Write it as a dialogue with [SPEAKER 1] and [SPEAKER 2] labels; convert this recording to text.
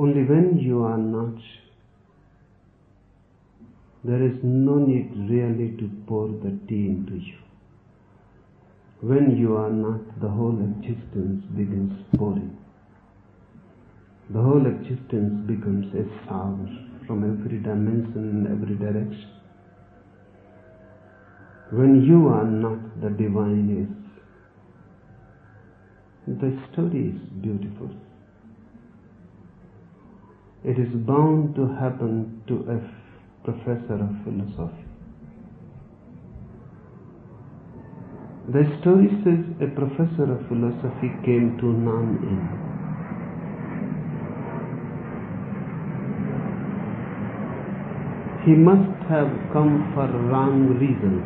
[SPEAKER 1] Only when you are not, there is no need really to pour the tea into you. When you are not, the whole existence begins pouring. The whole existence becomes a shower from every dimension and every direction. When you are not, the divine is. The story is beautiful. It is bound to happen to a professor of philosophy. The story says a professor of philosophy came to Nan'in. He must have come for wrong reasons.